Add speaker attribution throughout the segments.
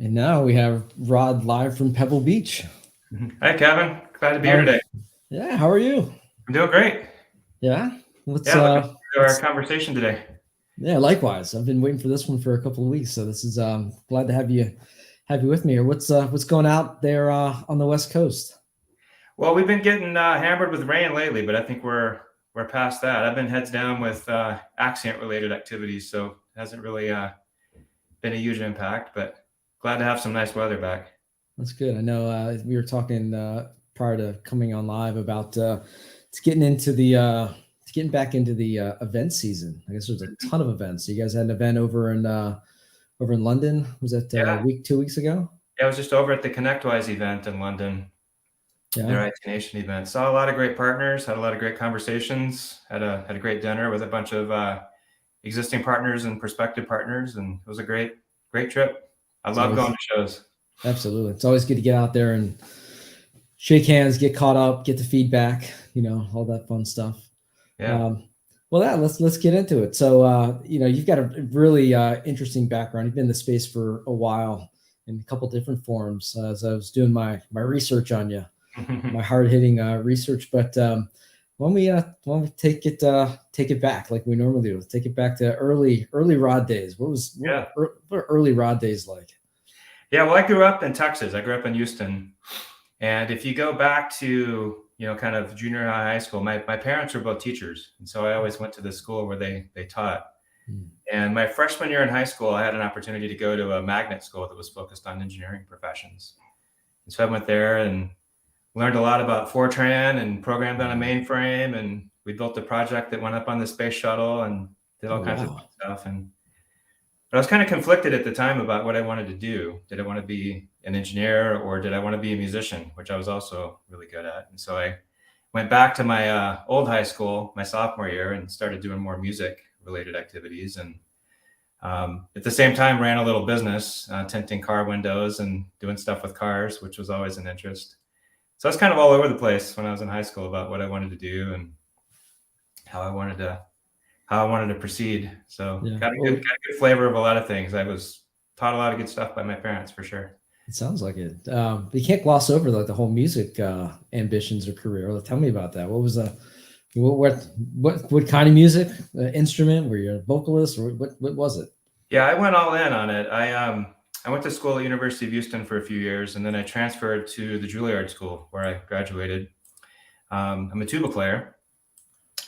Speaker 1: And now we have Rod live from Pebble Beach.
Speaker 2: Hi, Kevin. Glad to be here today.
Speaker 1: Yeah, how are you?
Speaker 2: I'm doing great.
Speaker 1: Yeah, let's
Speaker 2: Yeah, looking forward to our conversation today.
Speaker 1: yeah, likewise. I've been waiting for this one for a couple of weeks, so this is glad to have you with me here. What's going out there on the West Coast?
Speaker 2: Well, we've been getting hammered with rain lately, but I think we're past that. I've been heads down with Axcient related activities, so it hasn't really been a huge impact, but glad to have some nice weather back.
Speaker 1: That's good. I know we were talking prior to coming on live about it's getting into the getting back into the event season. I guess there's a ton of events. You guys had an event over in London. Was that
Speaker 2: Yeah.
Speaker 1: 2 weeks ago?
Speaker 2: Yeah, I was just over at the ConnectWise event in London. Yeah. Their IT Nation event. Saw a lot of great partners, had a lot of great conversations, had a great dinner with a bunch of existing partners and prospective partners, and it was a great trip. I love going to shows.
Speaker 1: Absolutely. It's always good to get out there and shake hands, get caught up, get the feedback, all that fun stuff.
Speaker 2: Yeah.
Speaker 1: Well, let's get into it. So, you've got a really interesting background. You've been in the space for a while in a couple different forms as I was doing my research on you, my hard-hitting research. But when we take it back like we normally do, take it back to early Rod days. What are early Rod days like?
Speaker 2: Yeah, well, I grew up in Texas. I grew up in Houston. And if you go back to, kind of junior high school, my parents were both teachers. And so I always went to the school where they taught. And my freshman year in high school, I had an opportunity to go to a magnet school that was focused on engineering professions. And so I went there and learned a lot about Fortran and programmed on a mainframe. And we built a project that went up on the space shuttle and did all kinds of fun stuff. But I was kind of conflicted at the time about what I wanted to do. Did I want to be an engineer or did I want to be a musician, which I was also really good at? And so I went back to my old high school, my sophomore year, and started doing more music-related activities. And at the same time, ran a little business, tinting car windows and doing stuff with cars, which was always an interest. So I was kind of all over the place when I was in high school about what I wanted to do and how I wanted to proceed. So got a good flavor of a lot of things. I was taught a lot of good stuff by my parents for sure.
Speaker 1: It sounds like it. But you can't gloss over like the whole music ambitions or career. Tell me about that. What was what kind of music instrument? Were you a vocalist or what was it?
Speaker 2: Yeah, I went all in on it. I went to school at University of Houston for a few years, and then I transferred to the Juilliard School where I graduated. I'm a tuba player,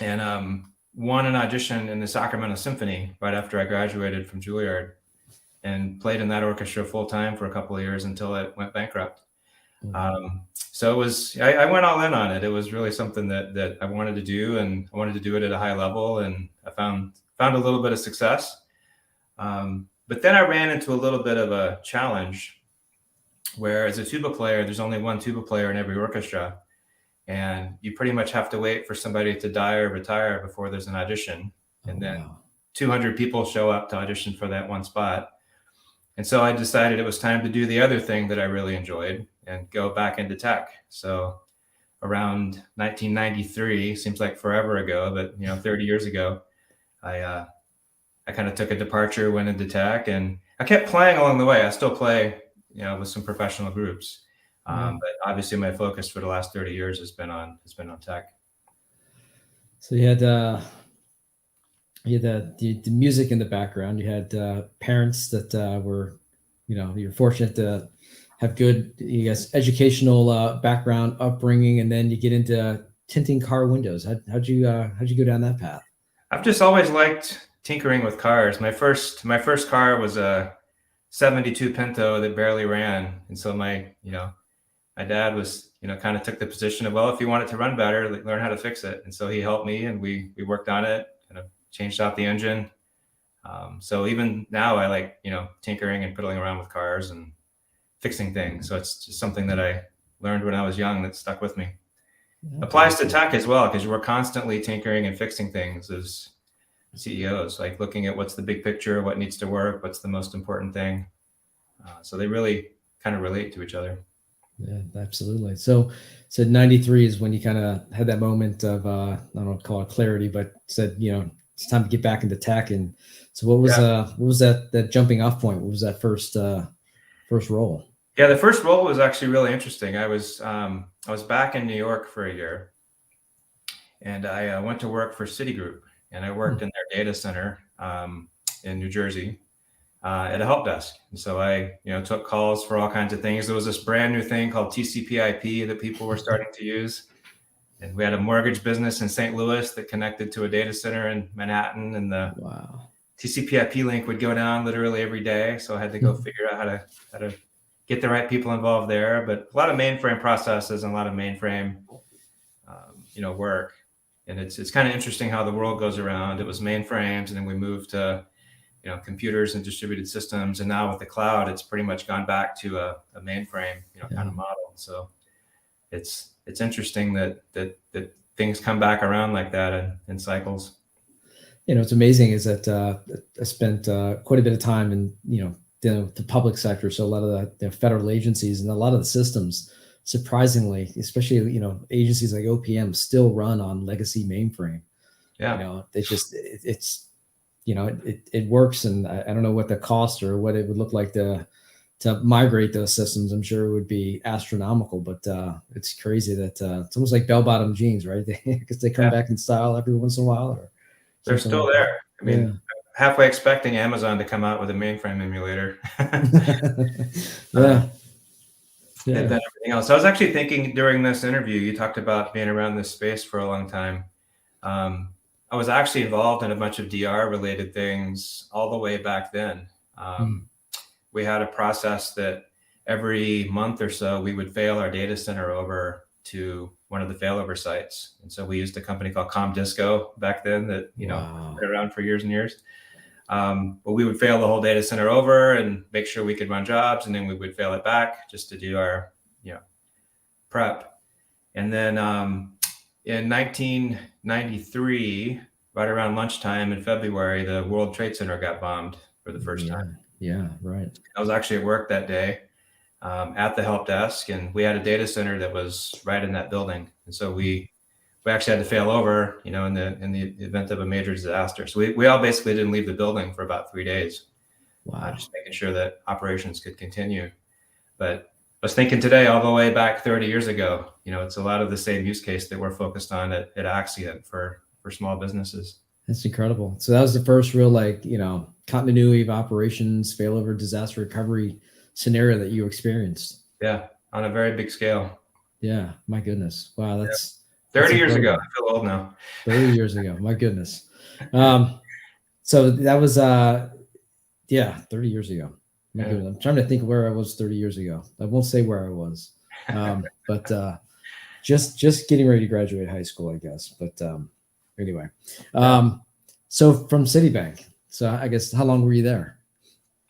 Speaker 2: and won an audition in the Sacramento Symphony right after I graduated from Juilliard and played in that orchestra full time for a couple of years until it went bankrupt. So it was, I went all in on it. It was really something that I wanted to do, and I wanted to do it at a high level, and I found a little bit of success. But then I ran into a little bit of a challenge where as a tuba player, there's only one tuba player in every orchestra. And you pretty much have to wait for somebody to die or retire before there's an audition. And then 200 people show up to audition for that one spot. And so I decided it was time to do the other thing that I really enjoyed and go back into tech. So around 1993, seems like forever ago, but 30 years ago, I kind of took a departure, went into tech, and I kept playing along the way. I still play, with some professional groups. But obviously my focus for the last 30 years has been on tech.
Speaker 1: So you had the music in the background. You had parents that were, you're fortunate to have good, educational background, upbringing, and then you get into tinting car windows. How'd you go down that path?
Speaker 2: I've just always liked tinkering with cars. My first car was a 72 Pinto that barely ran, and so my dad was, kind of took the position of, well, if you want it to run better, learn how to fix it. And so he helped me, and we worked on it, kind of changed out the engine. So even now I like, tinkering and fiddling around with cars and fixing things. So it's just something that I learned when I was young that stuck with me. Applies to tech as well, because we're constantly tinkering and fixing things as CEOs, like looking at what's the big picture, what needs to work, what's the most important thing. So they really kind of relate to each other.
Speaker 1: Yeah, absolutely. So 93 is when you kind of had that moment of, I don't know, call it clarity, but said, it's time to get back into tech. And so what was that jumping off point? What was that first first role?
Speaker 2: Yeah, the first role was actually really interesting. I was back in New York for a year, and I went to work for Citigroup, and I worked in their data center in New Jersey at a help desk. And so I, took calls for all kinds of things. There was this brand new thing called TCP/IP that people were starting to use, and we had a mortgage business in St. Louis that connected to a data center in Manhattan, and the
Speaker 1: Wow.
Speaker 2: TCP/IP link would go down literally every day. So I had to go figure out how to get the right people involved there. But a lot of mainframe processes and a lot of mainframe, work. And it's kind of interesting how the world goes around. It was mainframes, and then we moved to computers and distributed systems, and now with the cloud, it's pretty much gone back to a mainframe kind of model. So it's interesting that things come back around like that in cycles.
Speaker 1: What's amazing is that I spent quite a bit of time in the public sector, so a lot of the federal agencies and a lot of the systems, surprisingly, especially agencies like OPM, still run on legacy mainframe.
Speaker 2: Yeah,
Speaker 1: they just it works, and I don't know what the cost or what it would look like to migrate those systems. I'm sure it would be astronomical, but it's crazy that it's almost like bell-bottom jeans, right? Because they come back in style every once in a while, or
Speaker 2: they're still
Speaker 1: like
Speaker 2: there. I mean, halfway expecting Amazon to come out with a mainframe emulator.
Speaker 1: Yeah.
Speaker 2: And then everything else. I was actually thinking during this interview, you talked about being around this space for a long time. I was actually involved in a bunch of DR related things all the way back then. We had a process that every month or so we would fail our data center over to one of the failover sites. And so we used a company called ComDisco back then that, been around for years and years. But we would fail the whole data center over and make sure we could run jobs, and then we would fail it back just to do our, prep. And then in 1993, right around lunchtime in February, the World Trade Center got bombed for the first time.
Speaker 1: Yeah, right.
Speaker 2: I was actually at work that day at the help desk, and we had a data center that was right in that building. And so we actually had to fail over, in the event of a major disaster. So we all basically didn't leave the building for about 3 days.
Speaker 1: Wow.
Speaker 2: Just making sure that operations could continue. But I was thinking today, all the way back 30 years ago, it's a lot of the same use case that we're focused on at Axcient for small businesses.
Speaker 1: That's incredible. So that was the first real, continuity of operations, failover, disaster recovery scenario that you experienced.
Speaker 2: Yeah, on a very big scale.
Speaker 1: Yeah, my goodness. Wow, that's
Speaker 2: 30 years ago. I feel old now.
Speaker 1: 30 years ago. My goodness. So that was 30 years ago. My goodness. I'm trying to think where I was 30 years ago. I won't say where I was. But just getting ready to graduate high school, I guess. But anyway. So from Citibank. So I guess, how long were you there?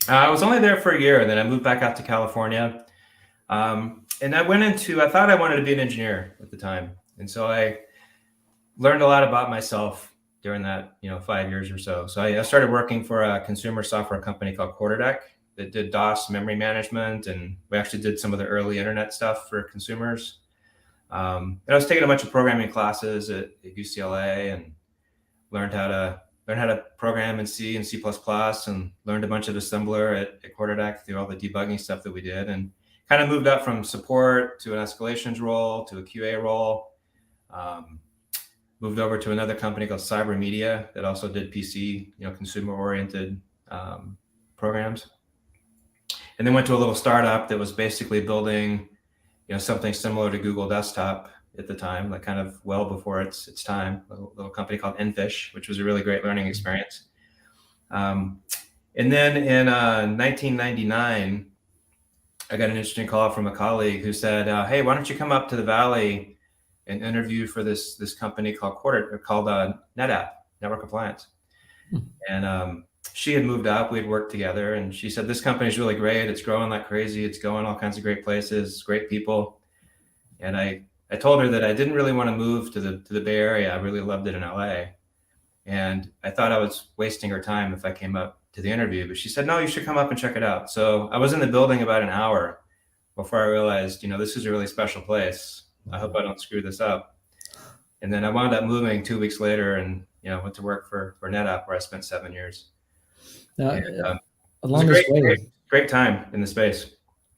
Speaker 2: I was only there for a year, and then I moved back out to California. And I thought I wanted to be an engineer at the time. And so I learned a lot about myself during that, 5 years or so. So I started working for a consumer software company called Quarterdeck that did DOS memory management. And we actually did some of the early internet stuff for consumers. And I was taking a bunch of programming classes at UCLA and learned how to program in C and C++, and learned a bunch of assembler at Quarterdeck through all the debugging stuff that we did, and kind of moved up from support to an escalations role to a QA role. Moved over to another company called Cyber Media that also did PC, consumer-oriented programs. And then went to a little startup that was basically building, something similar to Google Desktop at the time, like kind of well before its time. A little company called Enfish, which was a really great learning experience. And then in 1999, I got an interesting call from a colleague who said, "Hey, why don't you come up to the Valley and interview for this company called NetApp, Network Appliance." And she had moved up. We had worked together, and she said, "This company is really great. It's growing like crazy. It's going all kinds of great places, great people." And I told her that I didn't really want to move to the Bay Area. I really loved it in LA, and I thought I was wasting her time if I came up to the interview. But she said, "No, you should come up and check it out." So I was in the building about an hour before I realized, this is a really special place. I hope I don't screw this up. And then I wound up moving 2 weeks later, and went to work for NetApp, where I spent 7 years.
Speaker 1: Along this way,
Speaker 2: great time in the space.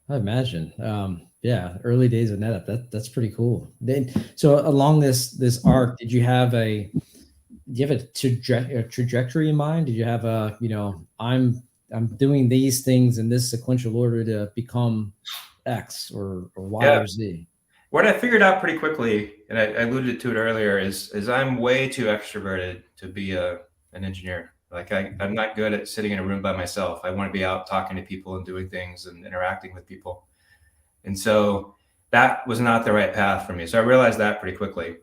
Speaker 1: I imagine. Yeah, early days of NetApp. That's pretty cool. Then, so along this arc, did you have a trajectory in mind? Did you have I'm doing these things in this sequential order to become X or Y
Speaker 2: Yeah.
Speaker 1: or Z?
Speaker 2: What I figured out pretty quickly, and I alluded to it earlier, is I'm way too extroverted to be an engineer. Like I'm not good at sitting in a room by myself. I want to be out talking to people and doing things and interacting with people. And so that was not the right path for me. So I realized that pretty quickly.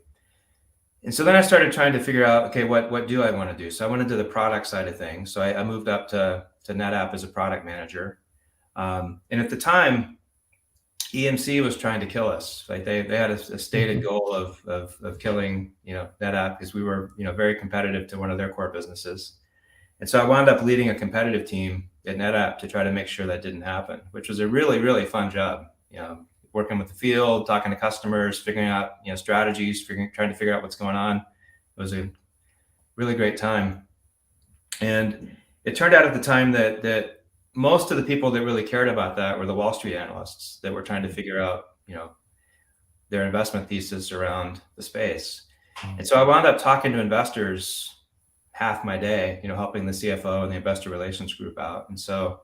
Speaker 2: And so then I started trying to figure out, okay, what do I want to do? So I went into the product side of things. So I moved up to NetApp as a product manager. And at the time, EMC was trying to kill us. Like they had a stated goal of killing, NetApp, because we were, very competitive to one of their core businesses. And so I wound up leading a competitive team at NetApp to try to make sure that didn't happen, which was a really, really fun job. Working with the field, talking to customers, figuring out, strategies, trying to figure out what's going on. It was a really great time. And it turned out at the time that most of the people that really cared about that were the Wall Street analysts that were trying to figure out, their investment thesis around the space. And so I wound up talking to investors half my day, helping the CFO and the investor relations group out. And so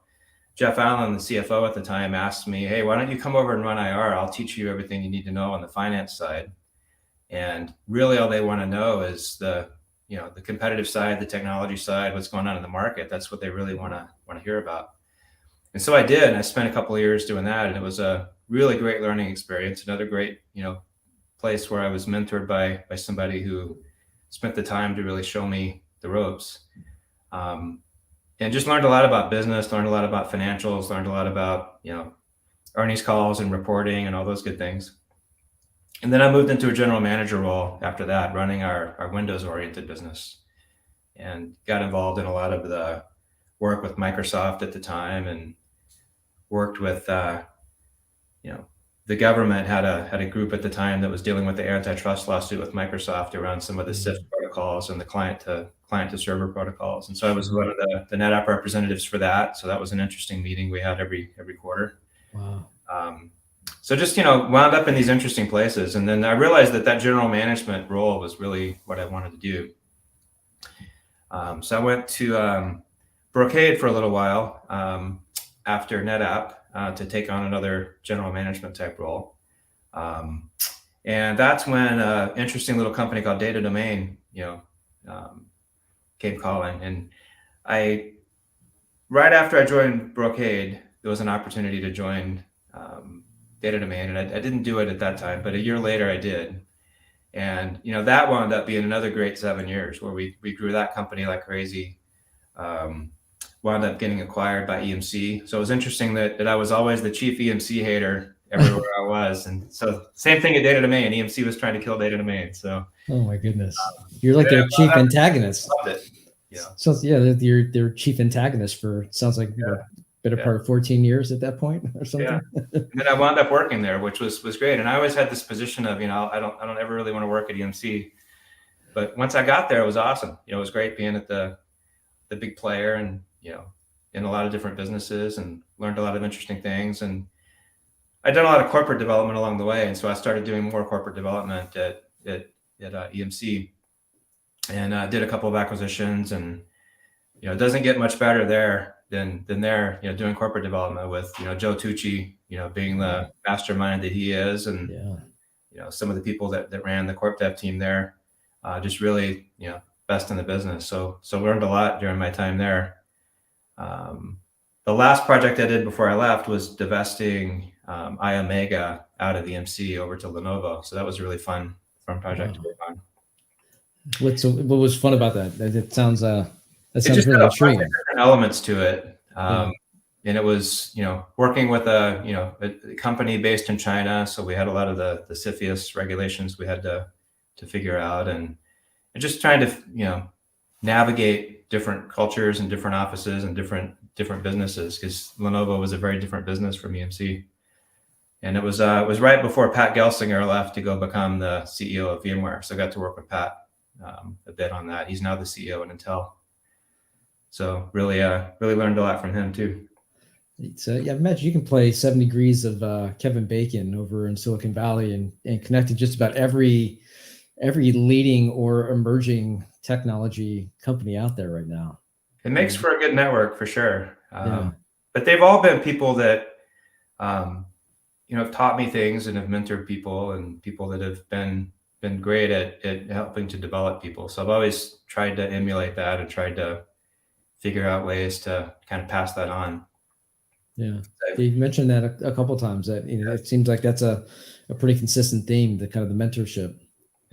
Speaker 2: Jeff Allen, the CFO at the time, asked me, "Hey, why don't you come over and run IR? I'll teach you everything you need to know on the finance side." And really all they want to know is the competitive side, the technology side, what's going on in the market. That's what they really want to hear about. And so I did, and I spent a couple of years doing that, and it was a really great learning experience. Another great, place where I was mentored by somebody who spent the time to really show me the ropes, and just learned a lot about business, learned a lot about financials, learned a lot about earnings calls and reporting and all those good things. And then I moved into a general manager role after that, running our Windows-oriented business, and got involved in a lot of the work with Microsoft at the time, and worked with, the government had a group at the time that was dealing with the antitrust lawsuit with Microsoft around some of the CIF protocols and the client to server protocols. And so I was one of the NetApp representatives for that. So that was an interesting meeting we had every quarter.
Speaker 1: Wow.
Speaker 2: So just, wound up in these interesting places. And then I realized that general management role was really what I wanted to do. So I went to Brocade for a little while after NetApp to take on another general management type role. And that's when an interesting little company called Data Domain, came calling. And right after I joined Brocade, there was an opportunity to join Data Domain. And I didn't do it at that time, but a year later I did. And, that wound up being another great 7 years where we grew that company like crazy. Wound up getting acquired by EMC. So it was interesting that I was always the chief EMC hater everywhere I was. And so same thing at Data Domain. EMC was trying to kill Data Domain. So,
Speaker 1: oh my goodness, you're like their chief antagonist.
Speaker 2: Loved it. Yeah.
Speaker 1: So yeah, you're their chief antagonist for, sounds like, better part of 14 years at that point or something.
Speaker 2: Yeah. And then I wound up working there, which was great. And I always had this position of, I don't ever really want to work at EMC. But once I got there, it was awesome. It was great being at the big player, and, in a lot of different businesses, and learned a lot of interesting things. And I'd done a lot of corporate development along the way. And so I started doing more corporate development at EMC, and did a couple of acquisitions. And, it doesn't get much better there than there, doing corporate development with, Joe Tucci, being the mastermind that he is. And, some of the people that ran the corp dev team there, just really, best in the business. So learned a lot during my time there. The last project I did before I left was divesting iOmega out of EMC over to Lenovo. So that was a really fun project to work on.
Speaker 1: What was fun about that? It sounds that
Speaker 2: It
Speaker 1: sounds
Speaker 2: just
Speaker 1: really
Speaker 2: had a bunch of
Speaker 1: intriguing.
Speaker 2: different elements to it. And it was, working with a company based in China. So we had a lot of the CFIUS regulations we had to figure out, and just trying to, navigate different cultures and different offices and different businesses, because Lenovo was a very different business from EMC. And it was right before Pat Gelsinger left to go become the CEO of VMware. So I got to work with Pat a bit on that. He's now the CEO at Intel. So really learned a lot from him too.
Speaker 1: So yeah, imagine you can play 7 Degrees of Kevin Bacon over in Silicon Valley and connect to just about every leading or emerging technology company out there right now.
Speaker 2: It makes for a good network for sure.
Speaker 1: Yeah.
Speaker 2: But they've all been people that, have taught me things and have mentored people, and people that have been great at helping to develop people. So I've always tried to emulate that and tried to figure out ways to kind of pass that on.
Speaker 1: Yeah. You've mentioned that a couple of times. That it seems like that's a pretty consistent theme, the kind of the mentorship.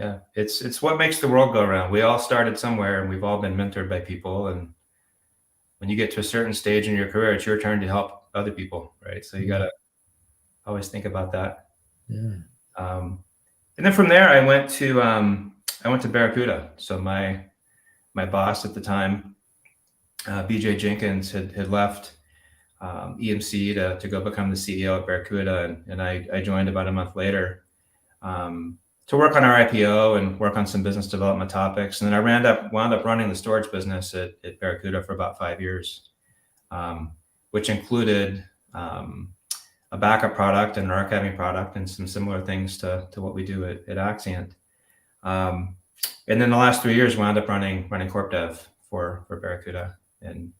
Speaker 2: Yeah, it's what makes the world go around. We all started somewhere, and we've all been mentored by people. And when you get to a certain stage in your career, it's your turn to help other people, right? So you got to always think about that.
Speaker 1: Yeah.
Speaker 2: And then from there, I went to Barracuda. So my boss at the time, BJ Jenkins, had left EMC to go become the CEO at Barracuda, and I joined about a month later to work on our IPO and work on some business development topics. And then I wound up running the storage business at Barracuda for about 5 years, which included a backup product and an archiving product and some similar things to what we do at Axcient. And then the last 3 years wound up running corp dev for Barracuda, and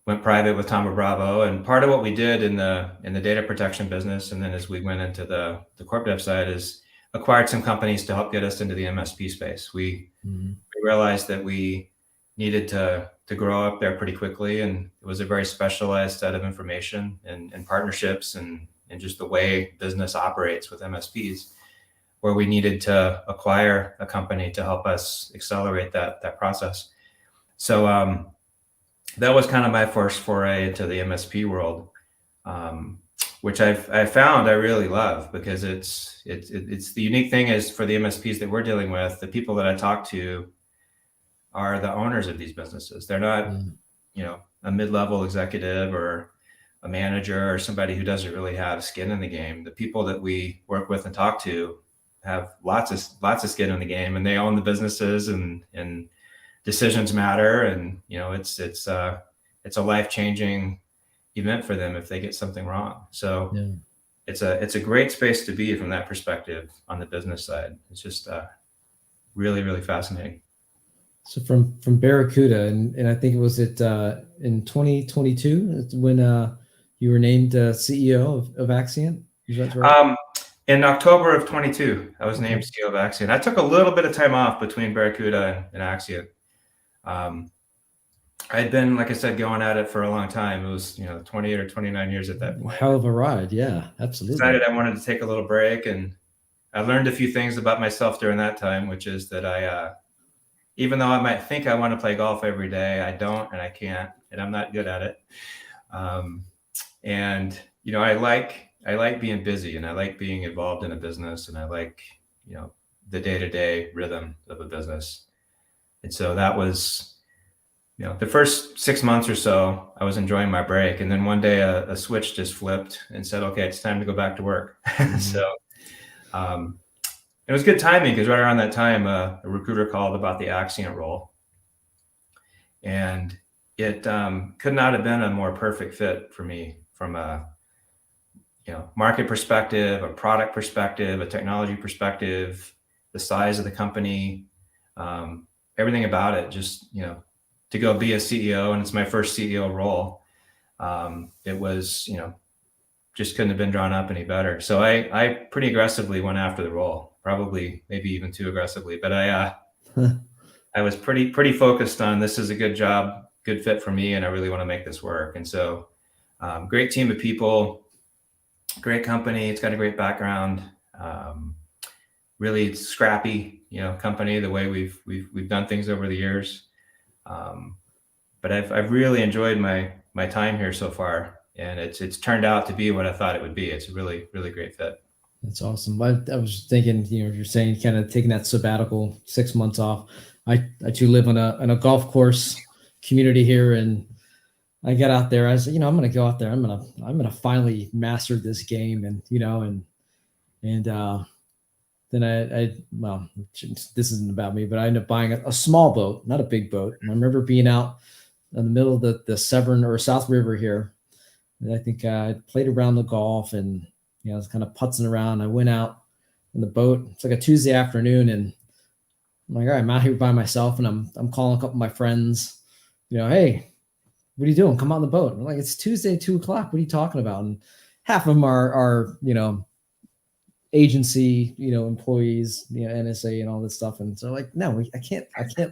Speaker 2: went private with Tom Bravo. And part of what we did in the data protection business, and then as we went into the corp dev side, is acquired some companies to help get us into the MSP space. We realized that we needed to grow up there pretty quickly, and it was a very specialized set of information and partnerships and just the way business operates with MSPs, where we needed to acquire a company to help us accelerate that process. So that was kind of my first foray into the MSP world, which I found I really love, because it's the unique thing is, for the MSPs that we're dealing with, the people that I talk to are the owners of these businesses. They're not, a mid-level executive or a manager or somebody who doesn't really have skin in the game. The people that we work with and talk to have lots of skin in the game, and they own the businesses, and decisions matter. And it's a life-changing event for them if they get something wrong. So it's a great space to be from that perspective on the business side. It's just really, really fascinating.
Speaker 1: So from Barracuda, and I think it was in 2022 when you were named CEO of Axcient. Is that right?
Speaker 2: In October of 22, I was named CEO of Axcient. I took a little bit of time off between Barracuda and Axcient. I'd been, like I said, going at it for a long time. It was 28 or 29 years at that point.
Speaker 1: Hell of a ride. Yeah, absolutely.
Speaker 2: Decided I wanted to take a little break, and I learned a few things about myself during that time, which is that I even though I might think I want to play golf every day, I don't, and I can't, and I'm not good at it. And I like being busy, and I like being involved in a business, and I like the day-to-day rhythm of a business. And so that was the first 6 months or so, I was enjoying my break, and then one day a switch just flipped and said, okay, it's time to go back to work. So it was good timing, because right around that time, a recruiter called about the Axcient role, and it could not have been a more perfect fit for me from a market perspective, a product perspective, a technology perspective, the size of the company, everything about it. Just to go be a CEO, and it's my first CEO role. It was just couldn't have been drawn up any better. So I pretty aggressively went after the role. Probably maybe even too aggressively, but I was pretty focused on, this is a good job, good fit for me, and I really want to make this work. And so great team of people, great company. It's got a great background, really scrappy, company, the way we've done things over the years. But I've really enjoyed my time here so far, and it's turned out to be what I thought it would be. It's a really, really great fit.
Speaker 1: That's awesome. I was thinking, you're saying kind of taking that sabbatical 6 months off. I too live on a golf course community here, and I got out there. I said, I'm going to go out there. I'm going to finally master this game, and then well, this isn't about me, but I ended up buying a small boat, not a big boat. And I remember being out in the middle of the Severn or South River here, And I think I played around the golf, and I was kind of putzing around. I went out in the boat. It's like a Tuesday afternoon, and I'm like, all right, I'm out here by myself, and I'm calling a couple of my friends. Hey, what are you doing? Come on the boat. I'm like, it's Tuesday, 2:00. What are you talking about? And half of them are agency, employees, NSA and all this stuff. And so like, no, I can't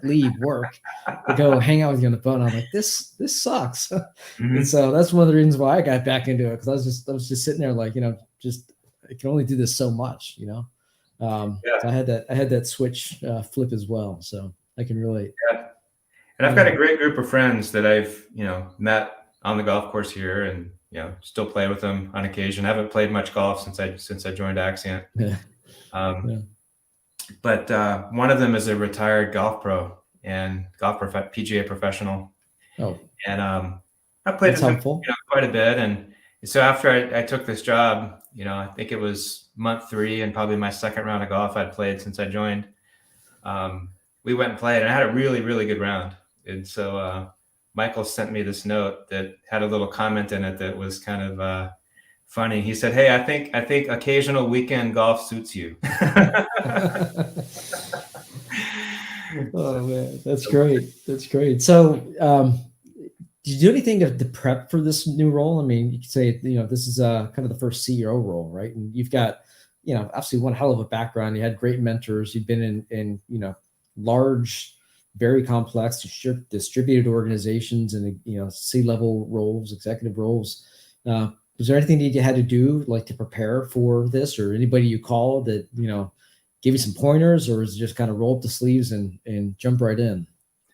Speaker 1: leave work to go hang out with you on the boat. And I'm like, this sucks.
Speaker 2: Mm-hmm.
Speaker 1: And so that's one of the reasons why I got back into it. Cause I was just sitting there like, just, I can only do this so much, So I had that switch flip as well. So I can relate.
Speaker 2: Yeah. And I've got a great group of friends that I've, met on the golf course here, and still play with them on occasion. I haven't played much golf since I joined Axcient.
Speaker 1: Yeah.
Speaker 2: But one of them is a retired golf pro and PGA professional.
Speaker 1: Oh,
Speaker 2: and I played with him, quite a bit. And so after I took this job, I think it was month 3 and probably my second round of golf I'd played since I joined. We went and played, and I had a really, really good round. And so Michael sent me this note that had a little comment in it that was kind of funny. He said, "Hey, I think occasional weekend golf suits you."
Speaker 1: Oh man, that's great. That's great. So, did you do anything to prep for this new role? I mean, you could say, this is kind of the first CEO role, right? And you've got, obviously one hell of a background. You had great mentors. You've been in large, very complex distributed organizations and C-level roles, executive roles. Was there anything that you had to do like to prepare for this, or anybody you called that give you some pointers, or is it just kind of roll up the sleeves and jump right in?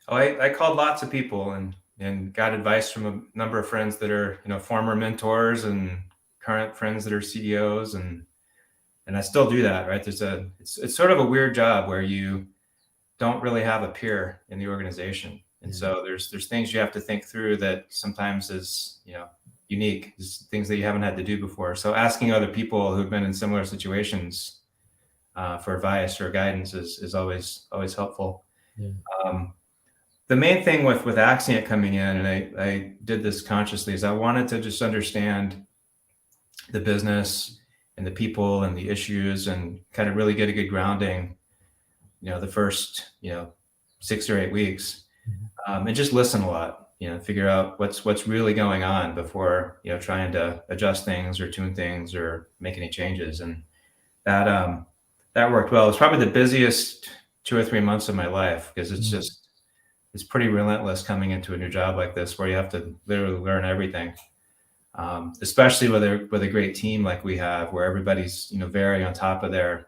Speaker 2: Oh, I called lots of people and got advice from a number of friends that are former mentors and current friends that are CEOs, and I still do that, right? It's sort of a weird job where you don't really have a peer in the organization. And so there's things you have to think through that sometimes is, unique, things that you haven't had to do before. So asking other people who've been in similar situations for advice or guidance is always helpful.
Speaker 1: Yeah.
Speaker 2: The main thing with Axcient coming in, and I did this consciously, is I wanted to just understand the business and the people and the issues and kind of really get a good grounding the first 6 or 8 weeks, and just listen a lot, figure out what's really going on before trying to adjust things or tune things or make any changes. And that worked well. It's probably the busiest 2 or 3 months of my life, because it's pretty relentless coming into a new job like this, where you have to literally learn everything, especially with a great team like we have, where everybody's very on top of their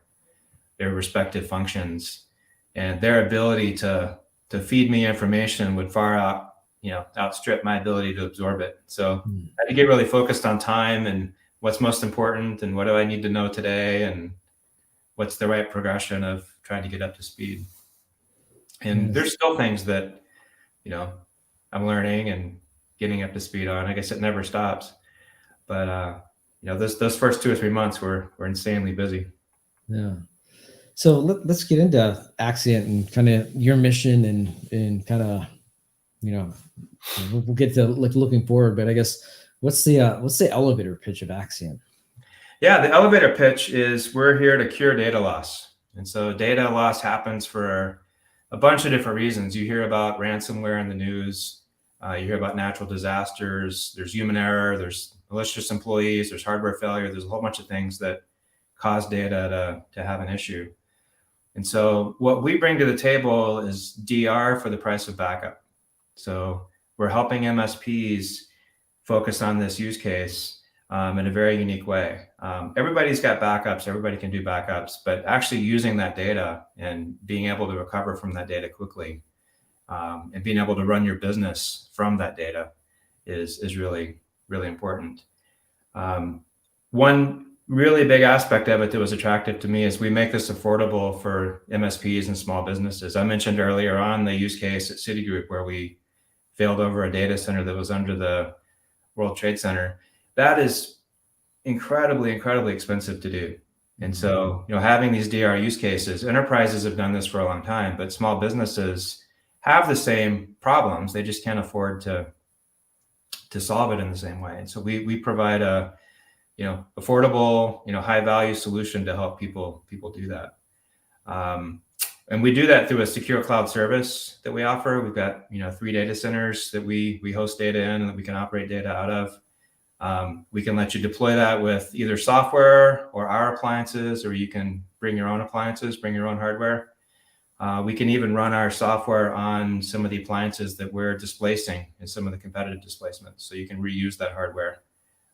Speaker 2: respective functions, and their ability to feed me information would far outstrip my ability to absorb it. So I had to get really focused on time and what's most important and what do I need to know today and what's the right progression of trying to get up to speed. And there's still things that I'm learning and getting up to speed on. I guess it never stops. But those first 2 or 3 months were insanely busy.
Speaker 1: Yeah. So let's get into Axcient and kind of your mission and kind of, we'll get to looking forward, but I guess what's the elevator pitch of Axcient?
Speaker 2: Yeah, the elevator pitch is we're here to cure data loss. And so data loss happens for a bunch of different reasons. You hear about ransomware in the news. You hear about natural disasters. There's human error. There's malicious employees. There's hardware failure. There's a whole bunch of things that cause data to have an issue. And so what we bring to the table is DR for the price of backup. So we're helping MSPs focus on this use case in a very unique way. Everybody's got backups. Everybody can do backups, but actually using that data and being able to recover from that data quickly and being able to run your business from that data is really, really important. One really big aspect of it that was attractive to me is we make this affordable for MSPs and small businesses. I mentioned earlier on the use case at Citigroup where we failed over a data center that was under the World Trade Center. That is incredibly, incredibly expensive to do. And so, having these DR use cases, enterprises have done this for a long time, but small businesses have the same problems. They just can't afford to to solve it in the same way. And so we provide a, affordable, high value solution to help people do that. And we do that through a secure cloud service that we offer. We've got, 3 data centers that we host data in and that we can operate data out of. We can let you deploy that with either software or our appliances, or you can bring your own appliances, bring your own hardware. We can even run our software on some of the appliances that we're displacing in some of the competitive displacements. So you can reuse that hardware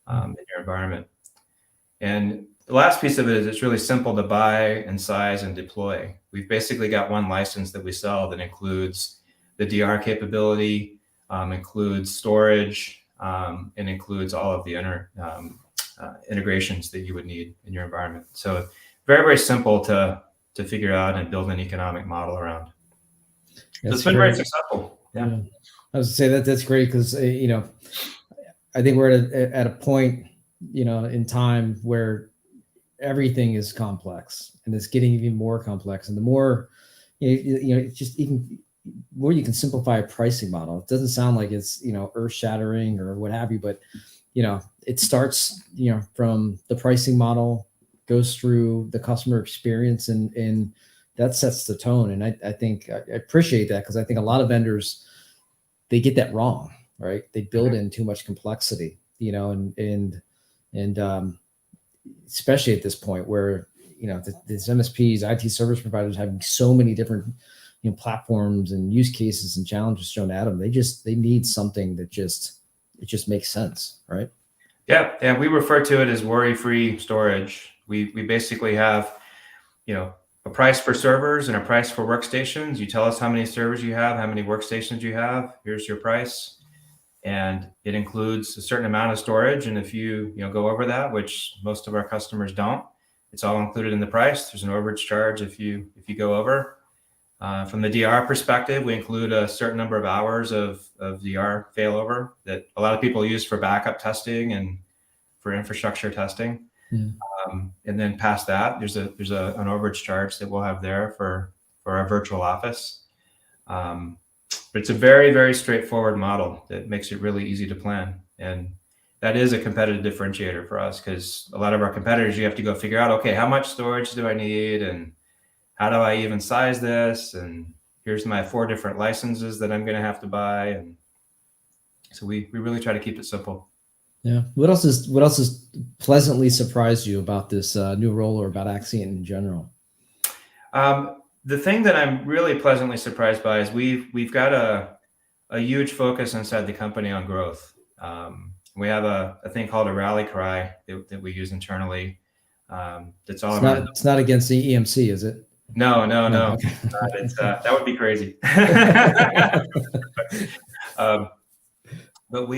Speaker 2: in your environment. And the last piece of it is it's really simple to buy and size and deploy. We've basically got one license that we sell that includes the DR capability, includes storage, and includes all of the integrations that you would need in your environment. So very, very simple to figure out and build an economic model around. So it's been very successful. Yeah.
Speaker 1: I was gonna say that's great because, I think we're at a point, in time where everything is complex and it's getting even more complex. And the more, it's just even more you can simplify a pricing model. It doesn't sound like it's, earth shattering or what have you, but, it starts, from the pricing model, goes through the customer experience, and that sets the tone. And I think I appreciate that because I think a lot of vendors, they get that wrong, right? They build in too much complexity, and especially at this point where, these MSPs, IT service providers having so many different, platforms and use cases and challenges shown at them. They need something that it just makes sense, right?
Speaker 2: Yeah. We refer to it as worry-free storage. We basically have, a price for servers and a price for workstations. You tell us how many servers you have, how many workstations you have. Here's your price. And it includes a certain amount of storage. And if you go over that, which most of our customers don't, it's all included in the price. There's an overage charge if you go over. From the DR perspective, we include a certain number of hours of DR failover that a lot of people use for backup testing and for infrastructure testing. And then past that, there's an overage charge that we'll have there for our virtual office. But it's a very, very straightforward model that makes it really easy to plan. And that is a competitive differentiator for us because a lot of our competitors, you have to go figure out, okay, how much storage do I need? And how do I even size this? And here's my 4 different licenses that I'm going to have to buy. And so we really try to keep it simple.
Speaker 1: Yeah. What else has pleasantly surprised you about this new role or about Axcient in general?
Speaker 2: The thing that I'm really pleasantly surprised by is we've got a huge focus inside the company on growth. We have a thing called a rally cry that we use internally. That's all.
Speaker 1: It's not against the EMC, is it?
Speaker 2: No.
Speaker 1: Okay.
Speaker 2: That would be crazy. But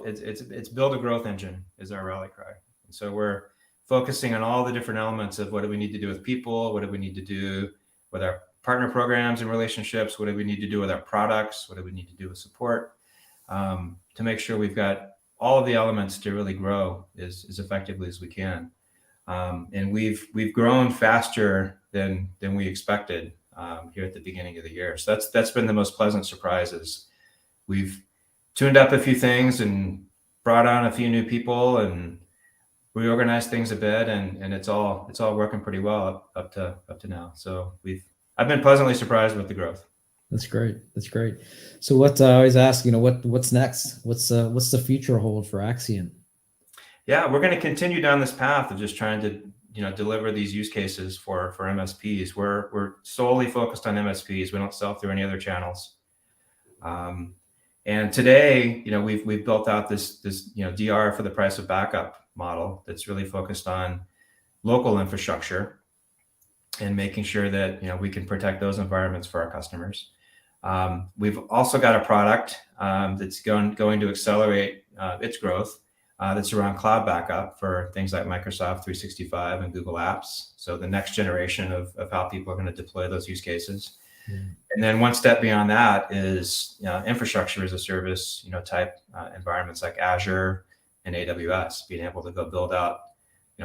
Speaker 2: it's build a growth engine is our rally cry. And so we're focusing on all the different elements of what do we need to do with people, what do we need to do with our partner programs and relationships, what do we need to do with our products, what do we need to do with support, to make sure we've got all of the elements to really grow as effectively as we can. And we've grown faster than we expected here at the beginning of the year. So that's been the most pleasant surprise is we've tuned up a few things and brought on a few new people and reorganized things a bit, and it's all working pretty well up to now. So I've been pleasantly surprised with the growth.
Speaker 1: That's great. So what I always ask, what's next? What's the future hold for Axcient?
Speaker 2: Yeah, we're going to continue down this path of just trying to deliver these use cases for MSPs. We're solely focused on MSPs. We don't sell through any other channels. And today, we've built out this DR for the price of backup model that's really focused on local infrastructure and making sure that we can protect those environments for our customers. We've also got a product that's going to accelerate its growth that's around cloud backup for things like Microsoft 365 and Google Apps. So the next generation of how people are going to deploy those use cases. And then one step beyond that is infrastructure as a service, type environments like Azure and AWS, being able to go build out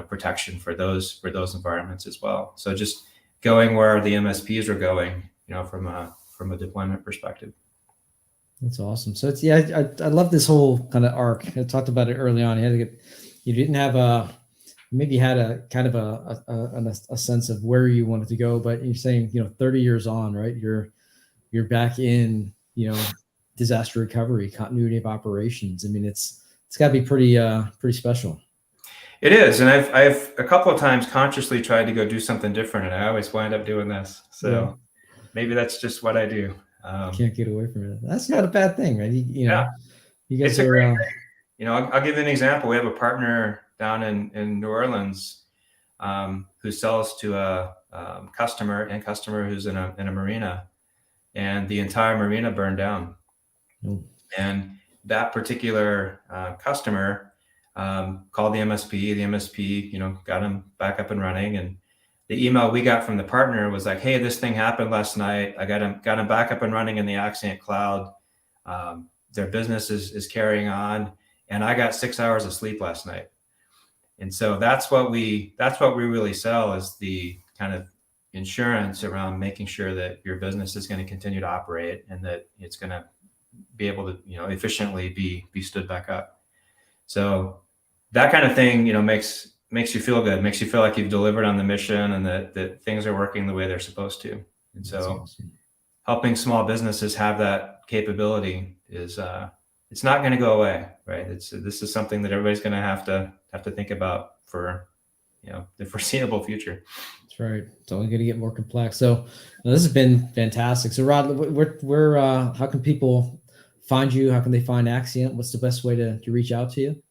Speaker 2: protection for those environments as well. So just going where the MSPs are going, from a deployment perspective.
Speaker 1: That's awesome. So it's, yeah, I love this whole kind of arc. I talked about it early on. You didn't have maybe you had a kind of a sense of where you wanted to go, but you're saying, 30 years on, right? You're back in, disaster recovery, continuity of operations. I mean, it's got to be pretty special.
Speaker 2: It is, and I've a couple of times consciously tried to go do something different, and I always wind up doing this.
Speaker 1: Yeah.
Speaker 2: So maybe that's just what I do.
Speaker 1: Can't get away from it. That's not a bad thing, right?
Speaker 2: Yeah,
Speaker 1: You guys
Speaker 2: it's a great
Speaker 1: are,
Speaker 2: thing. I'll give you an example. We have a partner down in New Orleans who sells to a customer who's in a marina, and the entire marina burned down. And that particular customer called the MSP. The MSP, got him back up and running. And the email we got from the partner was like, "Hey, this thing happened last night. I got him back up and running in the Axcient cloud. Their business is carrying on, and I got 6 hours of sleep last night." And so that's what we really sell, is the kind of insurance around making sure that your business is going to continue to operate and that it's going to be able to, efficiently be stood back up. So that kind of thing, makes you feel good, makes you feel like you've delivered on the mission and that things are working the way they're supposed to. And so
Speaker 1: awesome.
Speaker 2: Helping small businesses have that capability is, it's not going to go away, right? This is something that everybody's going to have to think about for, the foreseeable future.
Speaker 1: That's right. It's only going to get more complex. So this has been fantastic. So Rod, where how can people find you? How can they find Axcient? What's the best way to reach out to you?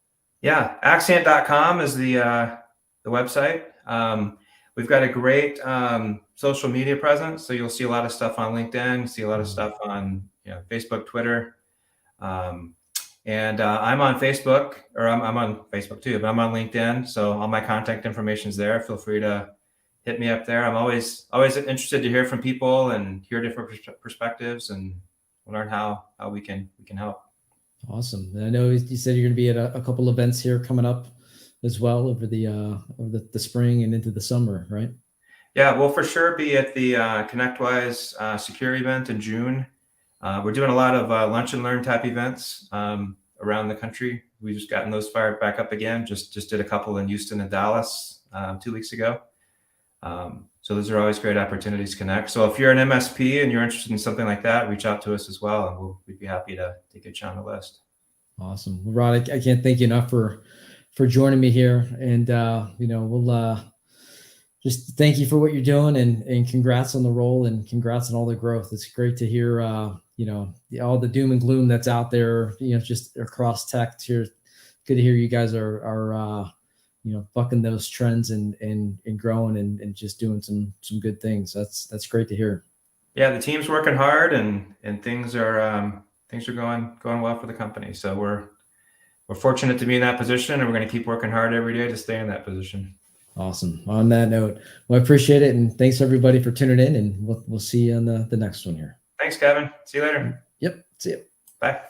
Speaker 2: Yeah, Axcient.com is the website. We've got a great social media presence, so you'll see a lot of stuff on LinkedIn, see a lot of stuff on Facebook, Twitter, and I'm on Facebook, or I'm on Facebook too, but I'm on LinkedIn, so all my contact information is there. Feel free to hit me up there. I'm always interested to hear from people and hear different perspectives and learn how we can help.
Speaker 1: Awesome. And I know you said you're going to be at a couple events here coming up as well over the spring and into the summer, right?
Speaker 2: Yeah, we'll for sure be at the ConnectWise security event in June. We're doing a lot of lunch and learn type events around the country. We just gotten those fired back up again. Just did a couple in Houston and Dallas 2 weeks ago. So those are always great opportunities to connect. So if you're an MSP and you're interested in something like that, reach out to us as well, and we'd be happy to get you on the list.
Speaker 1: Awesome. Well, Rod, I can't thank you enough for joining me here. And, we'll just thank you for what you're doing and congrats on the role and congrats on all the growth. It's great to hear, all the doom and gloom that's out there, just across tech. Good to hear you guys are bucking those trends and growing and just doing some good things. That's great to hear.
Speaker 2: Yeah, the team's working hard and things are going well for the company. So we're fortunate to be in that position, and we're going to keep working hard every day to stay in that position.
Speaker 1: Awesome. On that note, well, I appreciate it, and thanks everybody for tuning in, and we'll see you on the next one here.
Speaker 2: Thanks, Kevin. See you later.
Speaker 1: Yep. See you.
Speaker 2: Bye.